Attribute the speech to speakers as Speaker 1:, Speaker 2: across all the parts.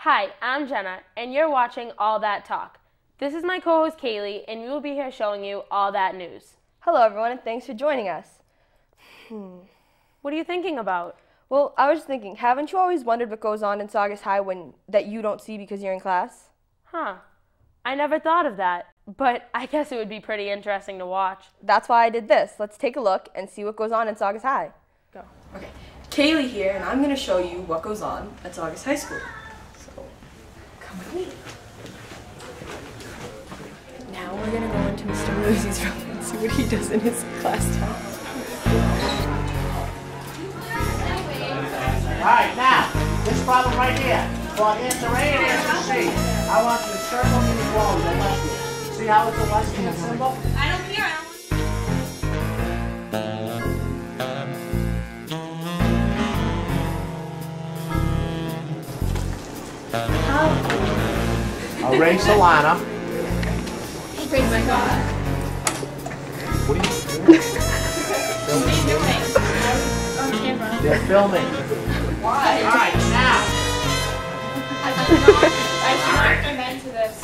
Speaker 1: Hi, I'm Jenna, and you're watching All That Talk. This is my co-host Kaylee, and we will be here showing you all that news.
Speaker 2: Hello everyone, and thanks for joining us.
Speaker 1: What are you thinking about?
Speaker 2: Well, I was just thinking, haven't you always wondered what goes on in Saugus High that you don't see because you're in class?
Speaker 1: I never thought of that, but I guess it would be pretty interesting to watch.
Speaker 2: That's why I did this. Let's take a look and see what goes on in Saugus High.
Speaker 1: Go.
Speaker 2: Okay, Kaylee here, and I'm going to show you what goes on at Saugus High School. So, come with me. Now we're going to go into Mr. Rosie's room and see what he does in his class time.
Speaker 3: Alright, now, this problem right here, for answer A and answer C, I want you to circle in the wall with a lesbian. See how it's a lesbian symbol?
Speaker 4: I don't care.
Speaker 3: Erase Alana.
Speaker 4: Praise my God.
Speaker 3: What are you doing?
Speaker 4: What are you doing? On camera.
Speaker 3: They're filming.
Speaker 4: Why?
Speaker 3: Alright, now.
Speaker 4: I should not come into this.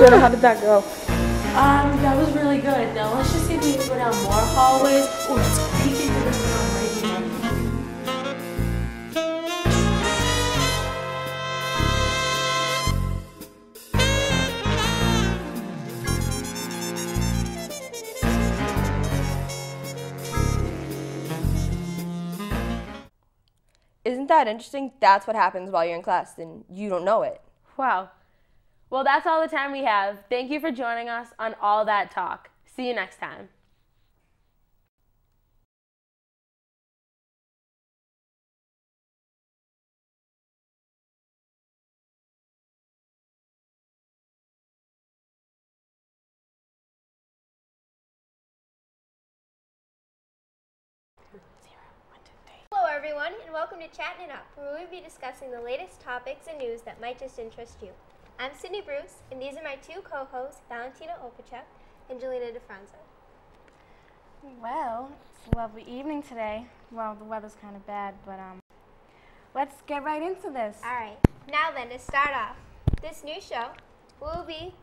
Speaker 2: Jenna, how did that go?
Speaker 1: That was really good. Now let's just see if we can go down more hallways. Oh, let's peek into this room right
Speaker 2: Isn't that interesting? That's what happens while you're in class, and you don't know it.
Speaker 1: Wow. Well, that's all the time we have. Thank you for joining us on All That Talk. See you next time.
Speaker 5: Hello everyone, and welcome to Chatting It Up, where we'll be discussing the latest topics and news that might just interest you. I'm Sydney Bruce, and these are my two co-hosts, Valentina Opachek and Jelena DeFranza.
Speaker 6: Well, it's a lovely evening today. Well, the weather's kind of bad, but let's get right into this.
Speaker 5: Alright, now then, to start off, this new show, we'll be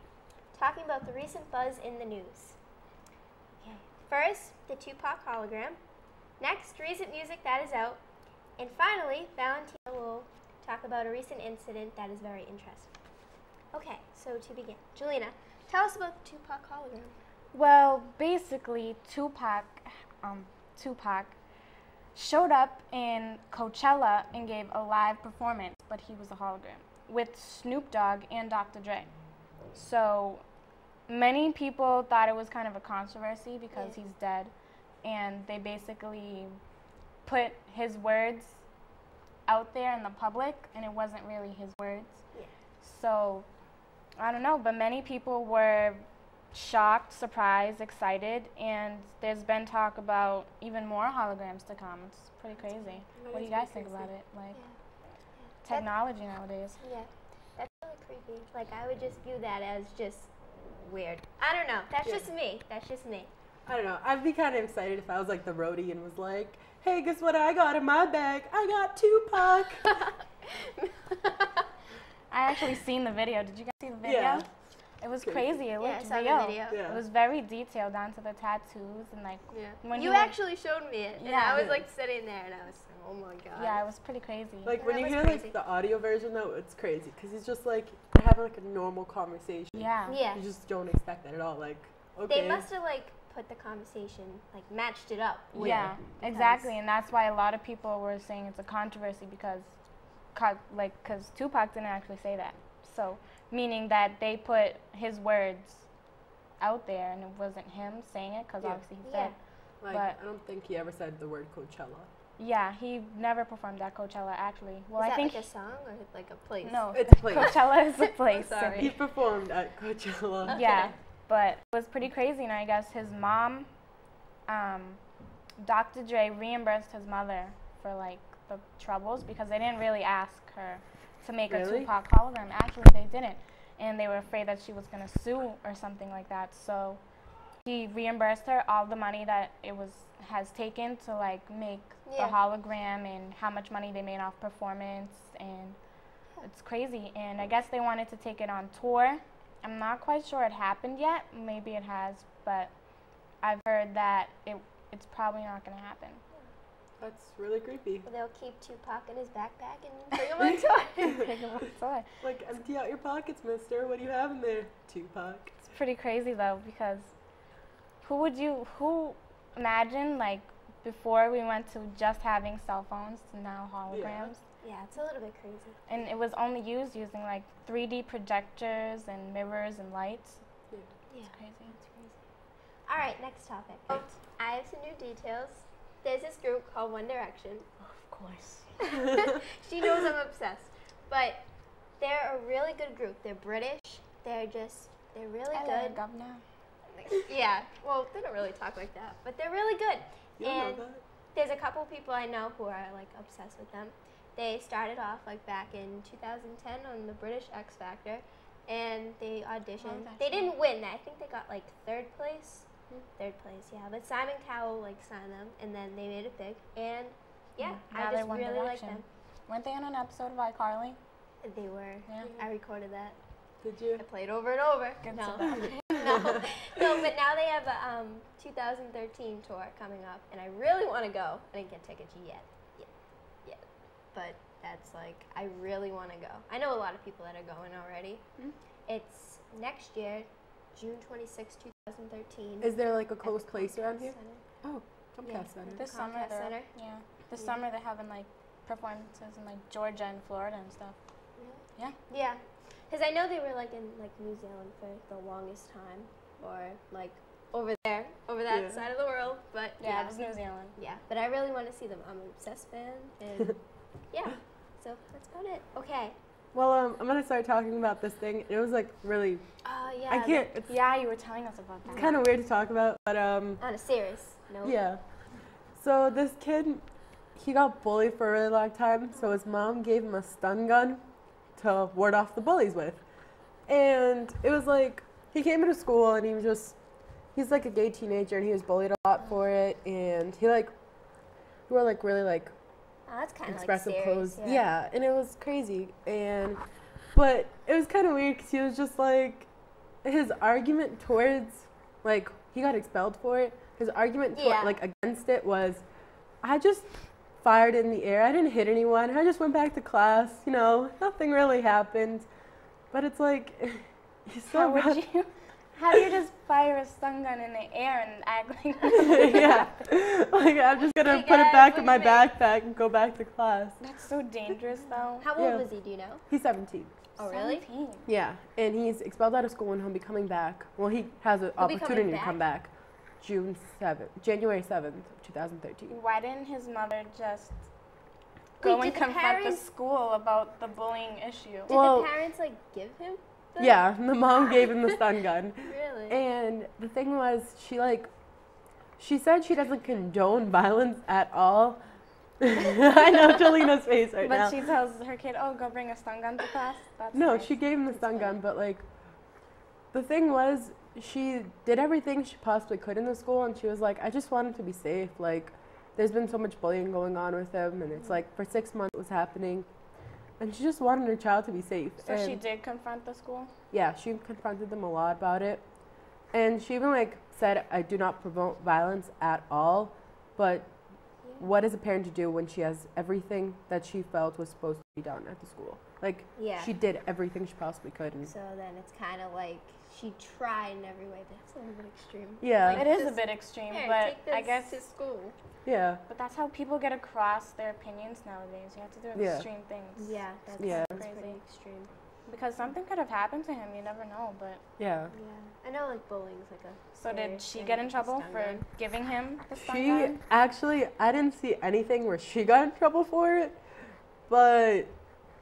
Speaker 5: talking about the recent buzz in the news. Okay. First, the Tupac hologram. Next, recent music that is out. And finally, Valentina will talk about a recent incident that is very interesting. Okay, so to begin, Jelena, tell us about the Tupac hologram.
Speaker 6: Well, basically, Tupac showed up in Coachella and gave a live performance, but he was a hologram, with Snoop Dogg and Dr. Dre. So many people thought it was kind of a controversy because he's dead, and they basically put his words out there in the public, and it wasn't really his words.
Speaker 5: Yeah.
Speaker 6: So, I don't know, but many people were shocked, surprised, excited, and there's been talk about even more holograms to come. It's pretty crazy. What do you guys think about it? Like, technology nowadays.
Speaker 5: Yeah, that's really creepy. Like, I would just view that as just weird. I don't know. That's just me. That's just me.
Speaker 7: I don't know. I'd be kind of excited if I was like the roadie and was like, hey, guess what I got in my bag? I got Tupac.
Speaker 6: I actually seen the video. Did you guys see the video?
Speaker 7: Yeah.
Speaker 6: It was crazy. It looked
Speaker 5: I saw
Speaker 6: real.
Speaker 5: the video.
Speaker 7: Yeah.
Speaker 6: It was very detailed down to the tattoos and like when
Speaker 5: You
Speaker 6: he
Speaker 5: actually showed me it, and
Speaker 6: Yeah.
Speaker 5: I was like sitting there, and I was like, oh my god.
Speaker 6: Yeah, it was pretty crazy.
Speaker 7: Like when
Speaker 5: That
Speaker 7: you
Speaker 5: was
Speaker 7: hear
Speaker 5: crazy.
Speaker 7: like the audio version though, it's crazy because he's just like having like a normal conversation.
Speaker 6: Yeah.
Speaker 5: Yeah.
Speaker 7: You just don't expect that at all. Like, okay.
Speaker 5: They must have like put the conversation, like matched it up. With
Speaker 6: Yeah, exactly, and that's why a lot of people were saying it's a controversy because Tupac didn't actually say that. So, meaning that they put his words out there, and it wasn't him saying it, because
Speaker 7: Yeah.
Speaker 6: obviously he said,
Speaker 7: Like,
Speaker 6: but
Speaker 7: I don't think he ever said the word Coachella.
Speaker 6: yeah, he never performed at Coachella, actually. Well,
Speaker 5: Is
Speaker 6: I
Speaker 5: that
Speaker 6: think
Speaker 5: like a song or like a place?
Speaker 6: no,
Speaker 7: It's a place.
Speaker 6: Coachella is a place.
Speaker 5: sorry.
Speaker 7: He performed at Coachella.
Speaker 6: Yeah, but it was pretty crazy, and I guess his mom, Dr. Dre reimbursed his mother for like the troubles because they didn't really ask her to make a
Speaker 7: Really?
Speaker 6: Tupac hologram. Actually, they didn't, and they were afraid that she was gonna sue or something like that. So he reimbursed her all the money that has taken to like make
Speaker 5: Yeah.
Speaker 6: the hologram, and how much money they made off performance, and it's crazy. And I guess they wanted to take it on tour. I'm not quite sure it happened yet. Maybe it has, but I've heard that it's probably not going to happen.
Speaker 7: That's really creepy.
Speaker 5: Well, they'll keep Tupac in his backpack and bring him on tour.
Speaker 6: Take it on tour.
Speaker 7: Like, empty out your pockets, mister. What do you have in there? Tupac.
Speaker 6: It's pretty crazy though, because imagine like before we went to just having cell phones to now holograms.
Speaker 5: Yeah, it's a little bit crazy.
Speaker 6: And it was only used using like 3D projectors and mirrors and lights.
Speaker 5: Yeah.
Speaker 6: It's crazy.
Speaker 5: It's crazy. All right, next topic. I have some new details. There's this group called One Direction.
Speaker 6: Of course.
Speaker 5: She knows I'm obsessed. But they're a really good group. They're British. They're really good.
Speaker 6: Governor.
Speaker 5: Yeah, well, they don't really talk like that, but they're really good.
Speaker 7: You don't
Speaker 5: And
Speaker 7: know that?
Speaker 5: there's a couple people I know who are like obsessed with them. They started off like back in 2010 on the British X Factor, and they auditioned.
Speaker 6: that's
Speaker 5: They didn't win. I think they got like third place. Third place, yeah. But Simon Cowell like signed them, and then they made it big. And yeah,
Speaker 6: Now
Speaker 5: I
Speaker 6: they're
Speaker 5: just
Speaker 6: One
Speaker 5: really like
Speaker 6: Direction.
Speaker 5: them.
Speaker 6: Weren't they on an episode of iCarly?
Speaker 5: They were.
Speaker 6: Yeah.
Speaker 5: I recorded that.
Speaker 7: Did you?
Speaker 5: I played over and over.
Speaker 6: Good
Speaker 5: no.
Speaker 6: to know.
Speaker 5: no, but now they have a 2013 tour coming up, and I really want to go. I didn't get tickets yet. But that's like, I really want to go. I know a lot of people that are going already. It's next year, June 26, 2013.
Speaker 7: Is there like a
Speaker 5: at the
Speaker 7: close place around
Speaker 5: Comcast
Speaker 7: here?
Speaker 5: Center.
Speaker 7: Oh, Comcast
Speaker 5: Yeah.
Speaker 7: Center.
Speaker 6: This summer,
Speaker 5: Comcast
Speaker 6: they're,
Speaker 5: Center.
Speaker 6: yeah. This
Speaker 5: Yeah.
Speaker 6: summer they're having like performances in like Georgia and Florida and stuff.
Speaker 5: Yeah, because I know they were like in like New Zealand for the longest time, or like over there, over that
Speaker 7: Yeah.
Speaker 5: side of the world. But
Speaker 6: Yeah, it was New Zealand.
Speaker 5: yeah. But I really want to see them. I'm an obsessed fan, and yeah. So that's about it. Okay.
Speaker 7: Well, I'm gonna start talking about this thing. It was like really,
Speaker 5: Yeah.
Speaker 7: I can't. It's
Speaker 6: Yeah, you were telling us about that.
Speaker 7: kind of weird to talk about, but
Speaker 5: On a serious note.
Speaker 7: yeah. So this kid, he got bullied for a really long time. So his mom gave him a stun gun to ward off the bullies with, and it was like he came into school and he's like a gay teenager and he was bullied a lot for it, and he wore like really like
Speaker 5: Oh, that's kind of like
Speaker 7: expressive
Speaker 5: serious.
Speaker 7: clothes. Yeah, and it was crazy. But it was kind of weird because he was just like, his argument towards, like, he got expelled for it. His argument
Speaker 5: Yeah.
Speaker 7: like against it was, I just fired in the air. I didn't hit anyone. I just went back to class. You know, nothing really happened. But it's like, you still
Speaker 6: How do you just fire a stun gun in the air and act like
Speaker 7: yeah. Like, I'm just gonna
Speaker 5: Hey
Speaker 7: put it
Speaker 5: guys,
Speaker 7: back
Speaker 5: what
Speaker 7: in
Speaker 5: do
Speaker 7: my
Speaker 5: you think?
Speaker 7: backpack and go back to class.
Speaker 6: That's so dangerous though.
Speaker 5: How old
Speaker 7: Yeah.
Speaker 5: was he? Do you know?
Speaker 7: He's 17.
Speaker 5: Oh, really?
Speaker 6: 17.
Speaker 7: Yeah, and he's expelled out of school and he'll be coming back. Well, he has an
Speaker 5: He'll be coming
Speaker 7: opportunity to come back January 7th, 2013.
Speaker 6: Why didn't his mother just
Speaker 5: Wait,
Speaker 6: go
Speaker 5: did
Speaker 6: and
Speaker 5: the
Speaker 6: confront
Speaker 5: parents-
Speaker 6: the school about the bullying issue?
Speaker 5: Did
Speaker 7: Well-
Speaker 5: the parents like give him? The
Speaker 7: Yeah, the mom gave him the stun gun.
Speaker 5: Really?
Speaker 7: And the thing was, she said she doesn't condone violence at all. I know Jalena's face right
Speaker 6: But
Speaker 7: now.
Speaker 6: she tells her kid, "Oh, go bring a stun gun to class." That's
Speaker 7: No,
Speaker 6: nice.
Speaker 7: she gave him the stun gun, but like, the thing was, she did everything she possibly could in the school, and she was like, I just want him to be safe. Like, there's been so much bullying going on with him, and it's like, for 6 months it was happening, and she just wanted her child to be safe.
Speaker 6: So she
Speaker 7: And
Speaker 6: did confront the school.
Speaker 7: yeah, she confronted them a lot about it, and she even like said, I do not promote violence at all, but what is a parent to do when she has everything that she felt was supposed to be done at the school? Like,
Speaker 5: Yeah.
Speaker 7: she did everything she possibly could. And
Speaker 5: So then it's kind of like she tried in every way, but that's a little bit extreme.
Speaker 7: yeah,
Speaker 5: Like,
Speaker 6: It is a
Speaker 5: this-
Speaker 6: bit extreme,
Speaker 5: Here,
Speaker 6: but
Speaker 5: take this
Speaker 6: I guess.
Speaker 5: to school.
Speaker 7: yeah,
Speaker 6: But that's how people get across their opinions nowadays. You have to do
Speaker 7: Yeah.
Speaker 6: extreme things.
Speaker 5: Yeah, that's,
Speaker 7: Yeah.
Speaker 5: that's
Speaker 6: Crazy.
Speaker 5: pretty extreme.
Speaker 6: Because something could have happened to him. You never know. But
Speaker 7: Yeah.
Speaker 5: Yeah, I know like bullying's like a.
Speaker 6: so did
Speaker 5: serious
Speaker 6: she
Speaker 5: thing
Speaker 6: get in
Speaker 5: with
Speaker 6: trouble
Speaker 5: stun
Speaker 6: for
Speaker 5: gun.
Speaker 6: giving him the stun
Speaker 7: She
Speaker 6: gun?
Speaker 7: actually, I didn't see anything where she got in trouble for it, but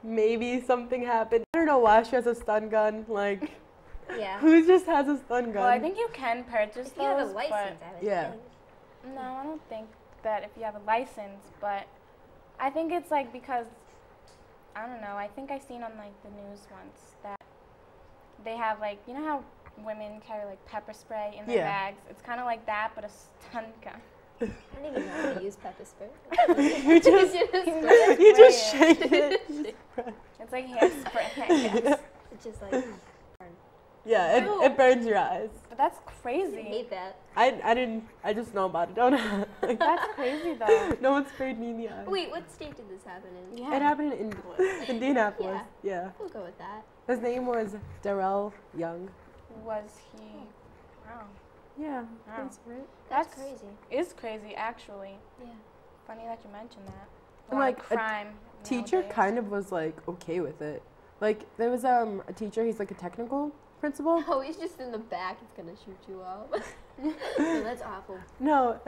Speaker 7: maybe something happened. I don't know why she has a stun gun. Like,
Speaker 5: Yeah.
Speaker 7: who just has a stun gun?
Speaker 6: Well, I think you can purchase
Speaker 5: If you have a
Speaker 6: those,
Speaker 5: license, I would
Speaker 7: yeah.
Speaker 5: think.
Speaker 6: but no, I don't think that if you have a license. But I think it's like because I don't know. I think I seen on like the news once that they have like how women carry like pepper spray in their
Speaker 7: Yeah.
Speaker 6: bags. It's kind of like that, but a stun gun.
Speaker 5: I don't even know how to use pepper spray.
Speaker 7: you just, you just shake it.
Speaker 6: It's like hairspray. I guess.
Speaker 5: It's just like
Speaker 7: Yeah, it burns your eyes.
Speaker 6: But that's
Speaker 5: I
Speaker 6: crazy.
Speaker 5: hate that.
Speaker 7: I just know about it. Don't like,
Speaker 6: That's crazy though.
Speaker 7: no one sprayed me in the eye.
Speaker 5: Wait, what state did this happen in?
Speaker 6: Yeah.
Speaker 7: It happened in Indianapolis. Yeah.
Speaker 5: We'll go with that.
Speaker 7: His name was Darrell Young.
Speaker 6: Was he? Wow.
Speaker 7: Yeah.
Speaker 6: Wow.
Speaker 7: That's right.
Speaker 5: That's crazy.
Speaker 6: Is crazy actually.
Speaker 5: Yeah.
Speaker 6: Funny that you mentioned that.
Speaker 7: And,
Speaker 6: A lot of
Speaker 7: like, a
Speaker 6: crime.
Speaker 7: Teacher
Speaker 6: nowadays.
Speaker 7: kind of was like okay with it. Like there was a teacher. He's like a technical principal.
Speaker 5: Oh, he's just in the back. He's gonna shoot you up. No, that's awful.
Speaker 7: No,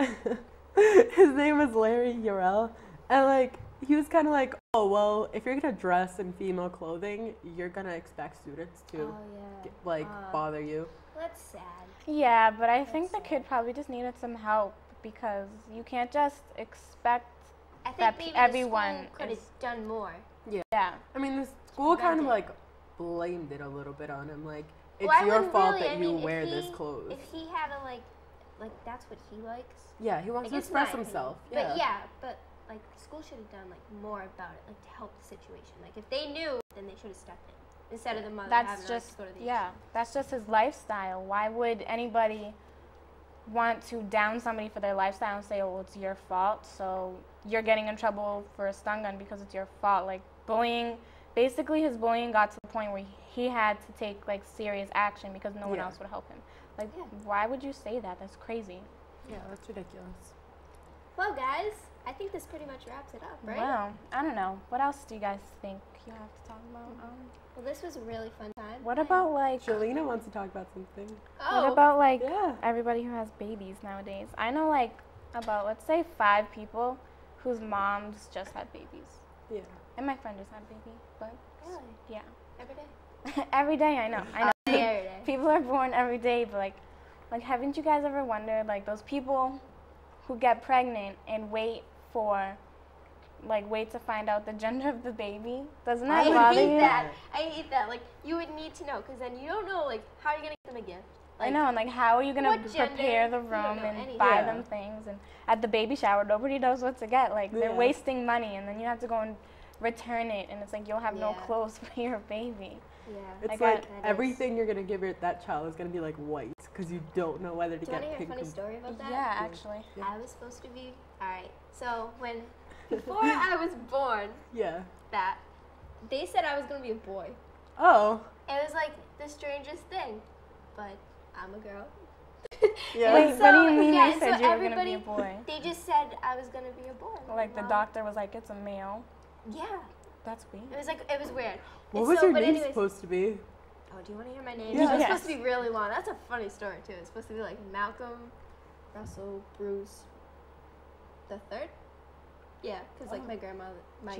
Speaker 7: his name was Larry Urell, and like he was kind of like, oh well, if you're gonna dress in female clothing, you're gonna expect students to
Speaker 5: Oh yeah.
Speaker 7: bother you.
Speaker 5: That's sad.
Speaker 6: Yeah, but I think the kid probably just needed some help because you can't just expect.
Speaker 5: I think
Speaker 6: That
Speaker 5: maybe
Speaker 6: everyone
Speaker 5: the school could have
Speaker 6: is-
Speaker 5: done more.
Speaker 6: Yeah.
Speaker 7: I mean, the school kind of
Speaker 5: Prevent
Speaker 7: like blamed it a little bit on him, like it's
Speaker 5: Well, I
Speaker 7: your
Speaker 5: wouldn't
Speaker 7: fault
Speaker 5: really,
Speaker 7: that
Speaker 5: I
Speaker 7: you
Speaker 5: mean, if
Speaker 7: wear this
Speaker 5: he-
Speaker 7: clothes.
Speaker 5: If he had a like that's what he likes.
Speaker 7: Yeah, he wants
Speaker 5: Like,
Speaker 7: to
Speaker 5: it's
Speaker 7: express
Speaker 5: my opinion.
Speaker 7: himself.
Speaker 5: But like school should have done like more about it, like to help the situation. Like if they knew, then they should have stepped in instead of the mother
Speaker 6: That's
Speaker 5: having
Speaker 6: just
Speaker 5: to go to the
Speaker 6: yeah. That's just his lifestyle. Why would anybody want to down somebody for their lifestyle and say, "Oh, it's your fault"? So you're getting in trouble for a stun gun because it's your fault. Like bullying. Basically, his bullying got to the point where he had to take like serious action because no one
Speaker 7: Yeah.
Speaker 6: else would help him. Like,
Speaker 5: Yeah.
Speaker 6: why would you say that? That's crazy.
Speaker 7: Yeah, that's ridiculous.
Speaker 5: Well, guys, I think this pretty much wraps it up, right?
Speaker 6: Wow. I don't know. What else do you guys think you have to talk about?
Speaker 5: Well, this was a really fun time.
Speaker 6: What about like?
Speaker 7: Shalina wants to talk about something.
Speaker 5: Oh,
Speaker 6: What about like
Speaker 7: Yeah.
Speaker 6: everybody who has babies nowadays? I know like about let's say 5 people whose moms just had babies,
Speaker 7: Yeah.
Speaker 6: and my friend just had a baby. But
Speaker 5: really?
Speaker 6: yeah,
Speaker 5: Every day?
Speaker 6: every day I know.
Speaker 5: Every day.
Speaker 6: People are born every day, but like haven't you guys ever wondered like those people who get pregnant and wait to find out the gender of the baby? Doesn't that
Speaker 5: I
Speaker 6: bother
Speaker 5: hate
Speaker 6: you?
Speaker 5: that. I hate that. Like, you would need to know, because then you don't know, like, how are you going to get them a gift?
Speaker 6: I
Speaker 5: Like,
Speaker 6: know, and like how are you gonna
Speaker 5: what gender?
Speaker 6: prepare the
Speaker 5: You don't
Speaker 6: room
Speaker 5: know
Speaker 6: and
Speaker 5: anything.
Speaker 6: buy
Speaker 7: Yeah.
Speaker 6: them things? And at the baby shower, nobody knows what to get. Like they're
Speaker 7: Yeah.
Speaker 6: wasting money, and then you have to go and return it, and it's like you'll have no
Speaker 5: Yeah.
Speaker 6: clothes for your baby.
Speaker 5: Yeah.
Speaker 7: It's
Speaker 6: I got-
Speaker 7: like
Speaker 5: That is-
Speaker 7: everything you're gonna give that child is gonna be like white because you don't know whether to
Speaker 5: Do you want to
Speaker 7: get
Speaker 5: hear a
Speaker 7: pink.
Speaker 5: funny story about that?
Speaker 6: Yeah, actually.
Speaker 7: Yeah.
Speaker 5: I was supposed to be, alright, so before I was born,
Speaker 7: Yeah.
Speaker 5: that, they said I was going to be a boy.
Speaker 7: Oh.
Speaker 5: It was like the strangest thing, but I'm a girl.
Speaker 7: Yeah.
Speaker 6: Wait, what do you mean
Speaker 5: yeah,
Speaker 6: they said
Speaker 5: so
Speaker 6: you were gonna be a
Speaker 5: everybody-
Speaker 6: boy?
Speaker 5: They just said I was going to be a boy.
Speaker 6: Like the
Speaker 5: Well,
Speaker 6: doctor was like, it's a male.
Speaker 5: Yeah.
Speaker 6: That's weird.
Speaker 5: It was weird.
Speaker 7: What
Speaker 5: And
Speaker 7: was
Speaker 5: so,
Speaker 7: your
Speaker 5: but
Speaker 7: name
Speaker 5: anyways-
Speaker 7: supposed to be?
Speaker 5: Oh, do you want to hear my name?
Speaker 7: Yeah.
Speaker 5: It's
Speaker 6: Yes.
Speaker 5: supposed to be really long. That's a funny story too. It's supposed to be like Malcolm, Russell, Bruce, the third. Yeah, because like my grandfather, my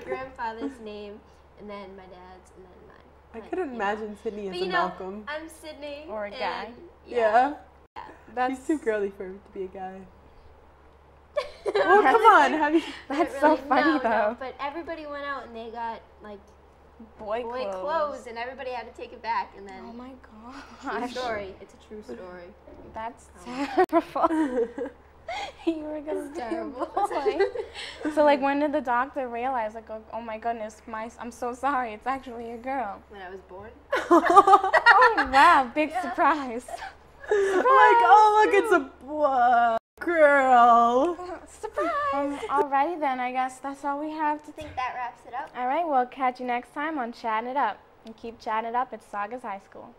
Speaker 5: grandfather's name, and then my dad's, and then mine.
Speaker 7: I
Speaker 5: Like,
Speaker 7: couldn't
Speaker 5: you know.
Speaker 7: imagine Sydney as
Speaker 5: But
Speaker 7: a
Speaker 5: you know,
Speaker 7: Malcolm.
Speaker 5: I'm Sydney.
Speaker 6: Or a
Speaker 5: and-
Speaker 6: guy.
Speaker 7: Yeah.
Speaker 6: That's
Speaker 7: She's too girly for to be a guy.
Speaker 5: Well,
Speaker 7: Oh, come on. Have you?
Speaker 6: That's so funny though.
Speaker 5: No, but everybody went out and they got like
Speaker 6: Boy
Speaker 5: boy clothes, and everybody had to take it back, and then
Speaker 6: Oh my
Speaker 5: true
Speaker 6: gosh.
Speaker 5: story. It's a true story.
Speaker 6: That's terrible. You were gonna
Speaker 5: It's
Speaker 6: be a
Speaker 5: terrible.
Speaker 6: boy. So like, when did the doctor realize, like, oh my goodness, I'm so sorry, it's actually a girl?
Speaker 5: When I was born.
Speaker 6: Oh wow, big surprise.
Speaker 7: Like, oh look, it's a boy, girl.
Speaker 6: Surprise. Alrighty then, I guess that's all we have to.
Speaker 5: I think that wraps it up.
Speaker 6: All right, we'll catch you next time on Chatting It Up, and keep chatting it up at Saugus High School.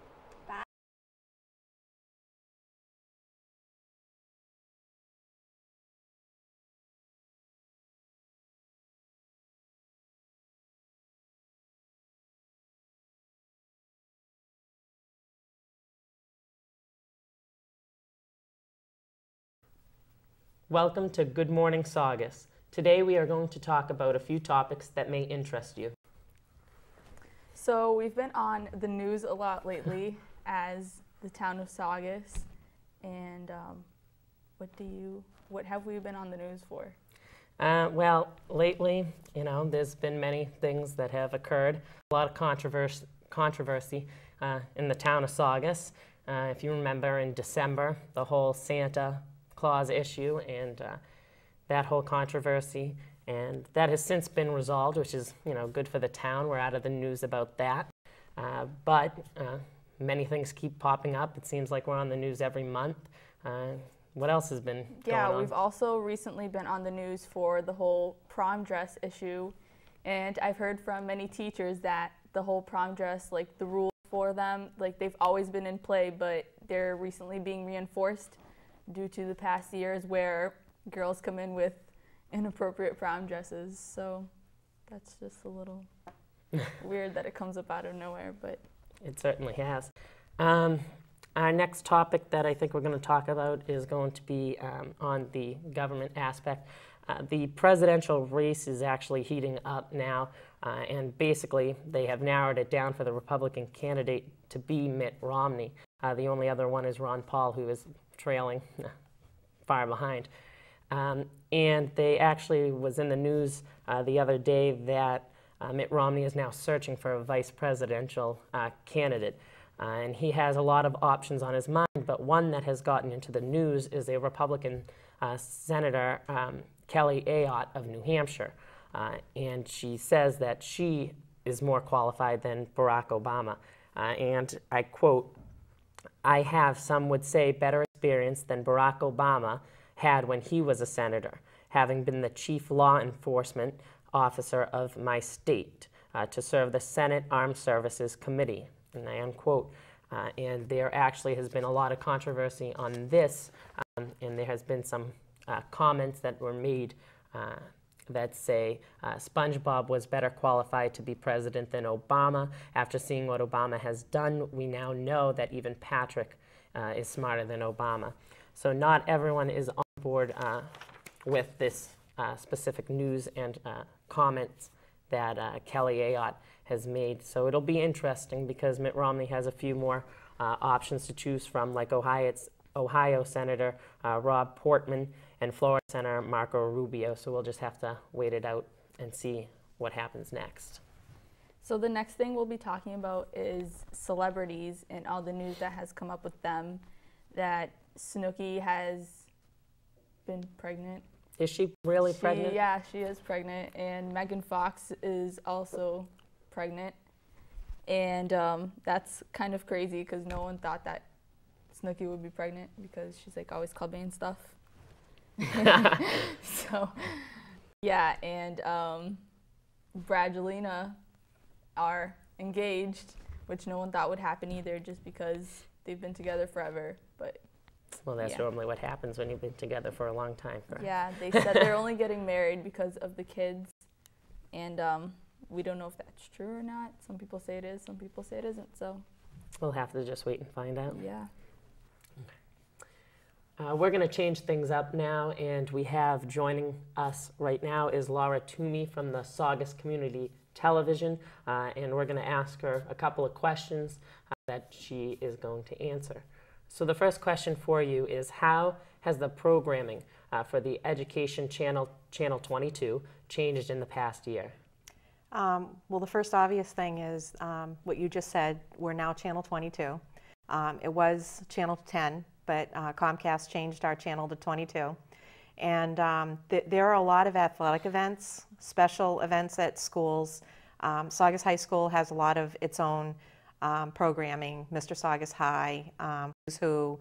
Speaker 8: Welcome to Good Morning Saugus. Today we are going to talk about a few topics that may interest you.
Speaker 4: So we've been on the news a lot lately as the town of Saugus, and what have we been on the news for?
Speaker 8: Well, lately, there's been many things that have occurred. A lot of controversy in the town of Saugus. If you remember, in December, the whole Santa Claus issue and that whole controversy, and that has since been resolved, which is good for the town. We're out of the news about that, but many things keep popping up. It seems like we're on the news every month. What else has been going on?
Speaker 4: Yeah, we've also recently been on the news for the whole prom dress issue, and I've heard from many teachers that the whole prom dress, like the rules for them, like they've always been in play, but they're recently being reinforced due to the past years where girls come in with inappropriate prom dresses. So that's just a little weird that it comes up out of nowhere, but
Speaker 8: it certainly has. Our next topic that I think we're going to talk about is going to be on the government aspect. The presidential race is actually heating up now, and basically they have narrowed it down for the Republican candidate to be Mitt Romney. The only other one is Ron Paul, who is trailing far behind. And they actually was in the news the other day that Mitt Romney is now searching for a vice presidential candidate. And he has a lot of options on his mind, but one that has gotten into the news is a Republican Senator, Kelly Ayotte of New Hampshire. And she says that she is more qualified than Barack Obama. And I quote, "I have, some would say, better experience than Barack Obama had when he was a senator, having been the chief law enforcement officer of my state to serve the Senate Armed Services Committee," and I unquote. And there actually has been a lot of controversy on this, and there has been some comments that were made that say SpongeBob was better qualified to be president than Obama. After seeing what Obama has done, we now know that even Patrick is smarter than Obama. So not everyone is on board with this specific news and comments that Kelly Ayotte has made. So it'll be interesting because Mitt Romney has a few more options to choose from, like Ohio Senator Rob Portman and Florida Senator Marco Rubio. So we'll just have to wait it out and see what happens next.
Speaker 4: so the next thing we'll be talking about is celebrities and all the news that has come up with them, that Snooki has been pregnant.
Speaker 8: Is she really pregnant?
Speaker 4: Yeah, she is pregnant, and Megan Fox is also pregnant, and that's kind of crazy because no one thought that Snooki would be pregnant because she's like always clubbing and stuff. So yeah, and Brangelina are engaged, which no one thought would happen either, just because they've been together forever. But
Speaker 8: well, that's normally what happens when you've been together for a long time. Correct?
Speaker 4: Yeah, they said they're only getting married because of the kids, and we don't know if that's true or not. Some people say it is, some people say it isn't, so
Speaker 8: we'll have to just wait and find out.
Speaker 4: Yeah.
Speaker 8: We're going to change things up now, and we have joining us right now is Laura Toomey from the Saugus Community Television, and we're going to ask her a couple of questions that she is going to answer. So the first question for you is, how has the programming for the Education Channel 22 changed in the past year?
Speaker 9: Well, the first obvious thing is what you just said. We're now Channel 22. It was Channel 10, but Comcast changed our channel to 22. And there are a lot of athletic events, special events at schools. Saugus High School has a lot of its own programming, Mr. Saugus High, Who's Who,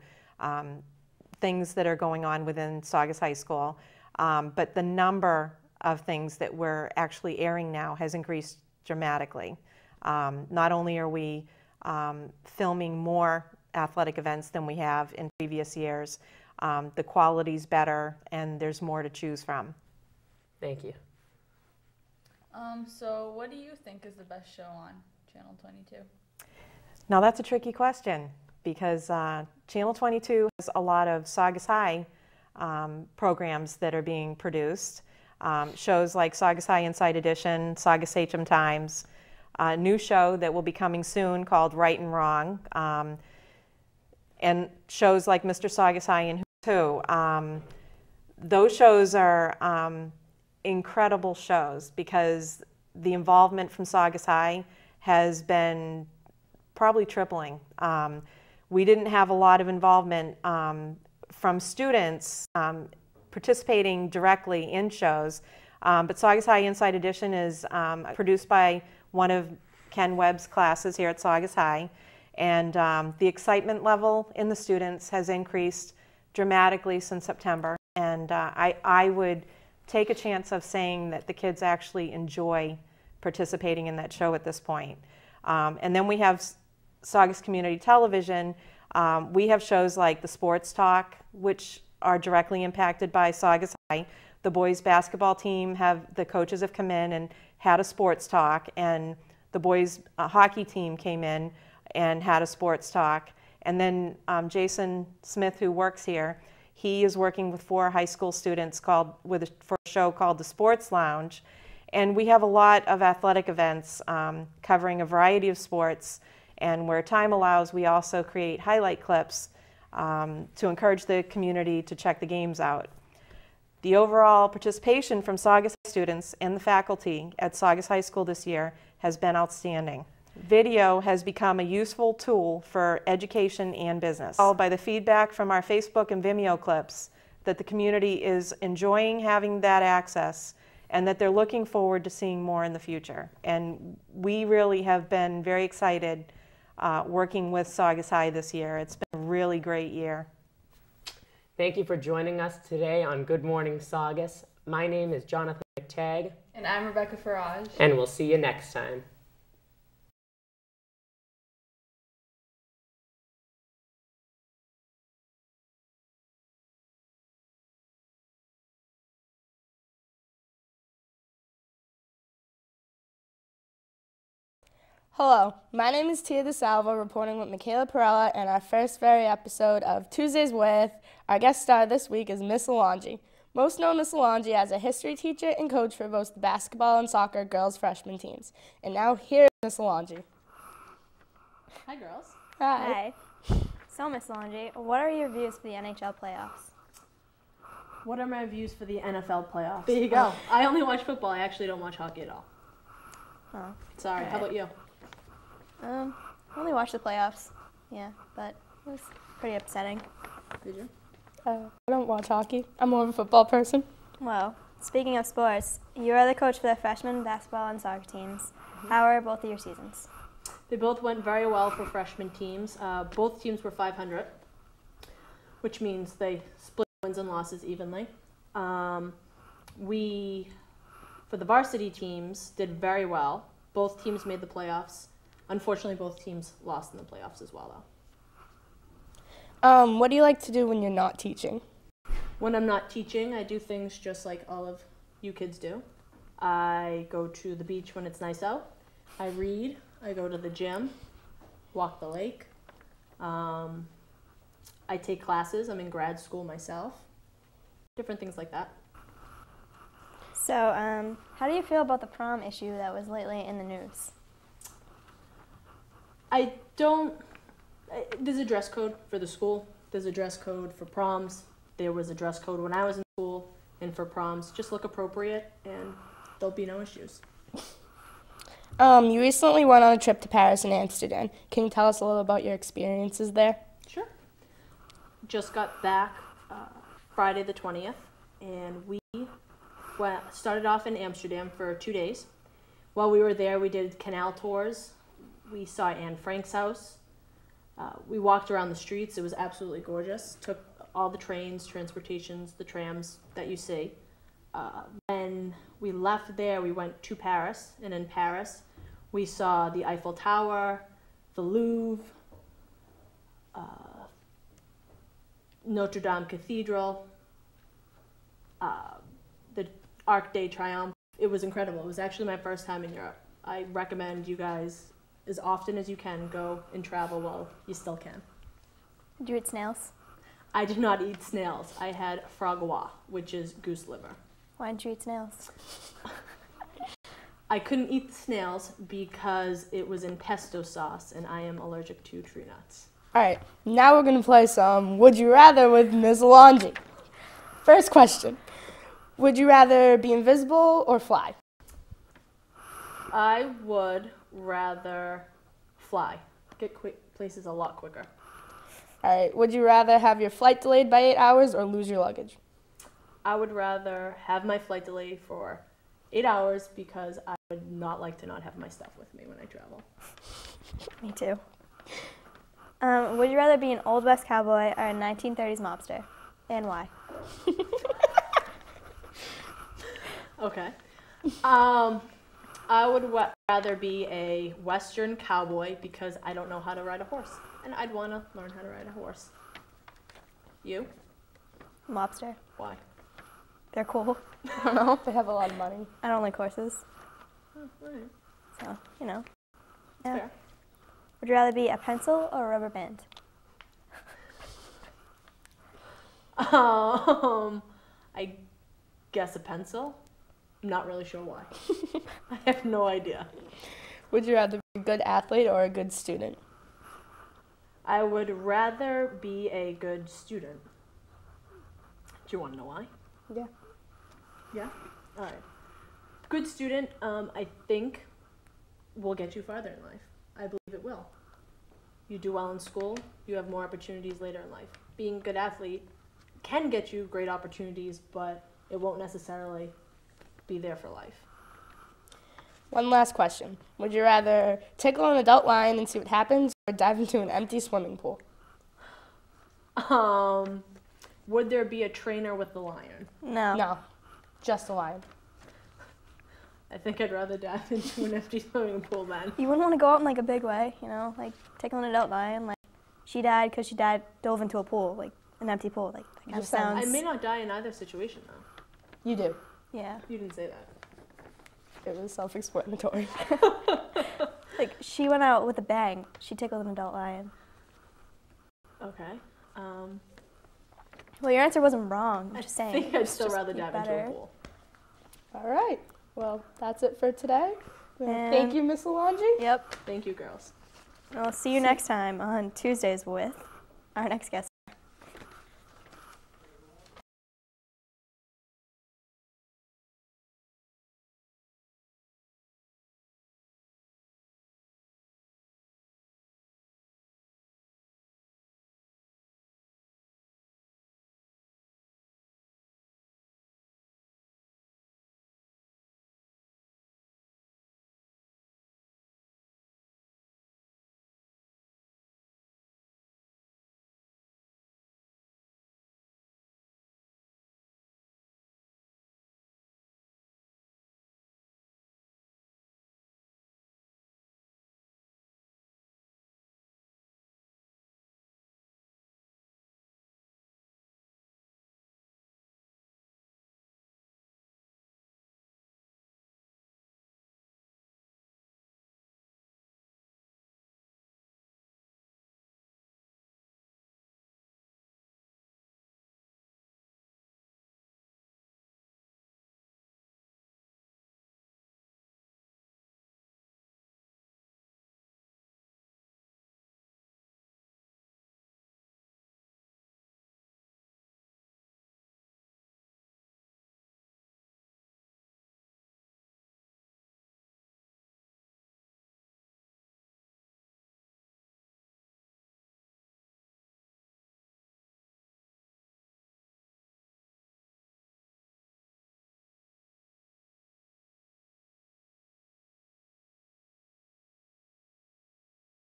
Speaker 9: things that are going on within Saugus High School. But the number of things that we're actually airing now has increased dramatically. Not only are we filming more athletic events than we have in previous years, the quality's better and there's more to choose from.
Speaker 8: Thank you.
Speaker 4: So what do you think is the best show on Channel 22?
Speaker 9: Now that's a tricky question because Channel 22 has a lot of Saugus High programs that are being produced. Shows like Saugus High Inside Edition, Saugus Sachem Times, a new show that will be coming soon called Right and Wrong, and shows like Mr. Saugus High and Who's Who. Those shows are incredible shows because the involvement from Saugus High has been probably tripling. We didn't have a lot of involvement from students participating directly in shows, but Saugus High Inside Edition is produced by one of Ken Webb's classes here at Saugus High, and the excitement level in the students has increased dramatically since September, and I would take a chance of saying that the kids actually enjoy participating in that show at this point. And then we have Saugus Community Television. We have shows like the Sports Talk, which are directly impacted by Saugus High. The boys basketball team the coaches have come in and had a sports talk, and the boys hockey team came in and had a sports talk. And then Jason Smith, who works here, he is working with 4 high school students for a show called the Sports Lounge. And we have a lot of athletic events covering a variety of sports. And where time allows, we also create highlight clips to encourage the community to check the games out. The overall participation from Saugus students and the faculty at Saugus High School this year has been outstanding. Video has become a useful tool for education and business. All by the feedback from our Facebook and Vimeo clips that the community is enjoying having that access and that they're looking forward to seeing more in the future. And we really have been very excited working with Saugus High this year. It's been a really great year.
Speaker 8: Thank you for joining us today on Good Morning Saugus. My name is Jonathan McTagg.
Speaker 4: And I'm Rebecca Farage.
Speaker 8: And we'll see you next time.
Speaker 10: Hello, my name is Tia DeSalvo, reporting with Michaela Perella in our first very episode of Tuesdays with. Our guest star this week is Miss Alonji. Most know Miss Alonji as a history teacher and coach for both the basketball and soccer girls freshman teams. And now here's Miss Alonji.
Speaker 11: Hi, girls.
Speaker 10: Hi.
Speaker 5: Hi. So, Miss Alonji, what are your views for the NHL playoffs?
Speaker 11: What are my views for the NFL playoffs?
Speaker 10: There you go.
Speaker 11: I only watch football. I actually don't watch hockey at all.
Speaker 5: Oh.
Speaker 11: Sorry. How about you?
Speaker 5: I only watched the playoffs. Yeah, but it was pretty upsetting.
Speaker 11: Did you?
Speaker 10: I don't watch hockey. I'm more of a football person.
Speaker 5: Well, speaking of sports, you are the coach for the freshman basketball and soccer teams. Mm-hmm. How are both of your seasons?
Speaker 11: They both went very well for freshman teams. Both teams were 500, which means they split wins and losses evenly. We, for the varsity teams, did very well. Both teams made the playoffs. Unfortunately, both teams lost in the playoffs as well, though.
Speaker 10: What do you like to do when you're not teaching?
Speaker 11: When I'm not teaching, I do things just like all of you kids do. I go to the beach when it's nice out. I read. I go to the gym, walk the lake. I take classes. I'm in grad school myself. Different things like that.
Speaker 5: So, how do you feel about the prom issue that was lately in the news?
Speaker 11: There's a dress code for the school. There's a dress code for proms. There was a dress code when I was in school and for proms. Just look appropriate and there'll be no issues.
Speaker 10: You recently went on a trip to Paris and Amsterdam. Can you tell us a little about your experiences there?
Speaker 11: Sure. Just got back Friday the 20th, and we started off in Amsterdam for 2 days. While we were there, we did canal tours. We saw Anne Frank's house. We walked around the streets. It was absolutely gorgeous. Took all the trains, transportations, the trams that you see. When we left there, we went to Paris, and in Paris, we saw the Eiffel Tower, the Louvre, Notre Dame Cathedral, the Arc de Triomphe. It was incredible. It was actually my first time in Europe. I recommend you guys, as often as you can, go and travel while you still can.
Speaker 5: Did you eat snails?
Speaker 11: I did not eat snails. I had frogua, which is goose liver.
Speaker 5: Why didn't you eat snails?
Speaker 11: I couldn't eat the snails because it was in pesto sauce, and I am allergic to tree nuts.
Speaker 10: All right, now we're going to play some Would You Rather with Ms. Alonji. First question. Would you rather be invisible or fly?
Speaker 11: I would rather fly. Get places a lot quicker.
Speaker 10: All right, would you rather have your flight delayed by 8 hours or lose your luggage?
Speaker 11: I would rather have my flight delayed for 8 hours because I would not like to not have my stuff with me when I travel.
Speaker 5: Me too. Would you rather be an Old West cowboy or a 1930s mobster? And why?
Speaker 11: Okay. I would rather be a Western cowboy because I don't know how to ride a horse. And I'd want to learn how to ride a horse. You?
Speaker 5: Mobster.
Speaker 11: Why?
Speaker 5: They're cool.
Speaker 10: I don't know. They have a lot of money.
Speaker 5: I don't like horses.
Speaker 11: Oh, all right.
Speaker 5: So, you know.
Speaker 11: That's fair.
Speaker 5: Would you rather be a pencil or a rubber band?
Speaker 11: I guess a pencil. I'm not really sure why. I have no idea.
Speaker 10: Would you rather be a good athlete or a good student?
Speaker 11: I would rather be a good student. Do you want to know why?
Speaker 10: Yeah.
Speaker 11: Yeah? All right. Good student, I think, will get you farther in life. I believe it will. You do well in school, you have more opportunities later in life. Being a good athlete can get you great opportunities, but it won't necessarily be there for life.
Speaker 10: One last question. Would you rather tickle an adult lion and see what happens or dive into an empty swimming pool?
Speaker 11: Would there be a trainer with the lion?
Speaker 5: No.
Speaker 10: No, just a lion.
Speaker 11: I think I'd rather dive into an empty swimming pool then.
Speaker 5: You wouldn't want to go out in like a big way, you know, like tickling an adult lion. Like she died because she dove into a pool, like an empty pool. Like that kind of sounds.
Speaker 11: I may not die in either situation though.
Speaker 10: You do.
Speaker 5: Yeah.
Speaker 11: You didn't say that.
Speaker 10: It was self-explanatory.
Speaker 5: Like she went out with a bang. She tickled an adult lion.
Speaker 11: Okay.
Speaker 5: Well, your answer wasn't wrong. I'm just saying.
Speaker 11: I think I'd still
Speaker 5: Just
Speaker 11: rather
Speaker 5: eat
Speaker 11: dive into a
Speaker 5: better.
Speaker 11: pool.
Speaker 10: All right. Well, that's it for today.
Speaker 5: And
Speaker 10: Thank you, Miss Alonji.
Speaker 5: Yep.
Speaker 11: Thank you, girls.
Speaker 5: And I'll see you next time on Tuesdays with our next guest.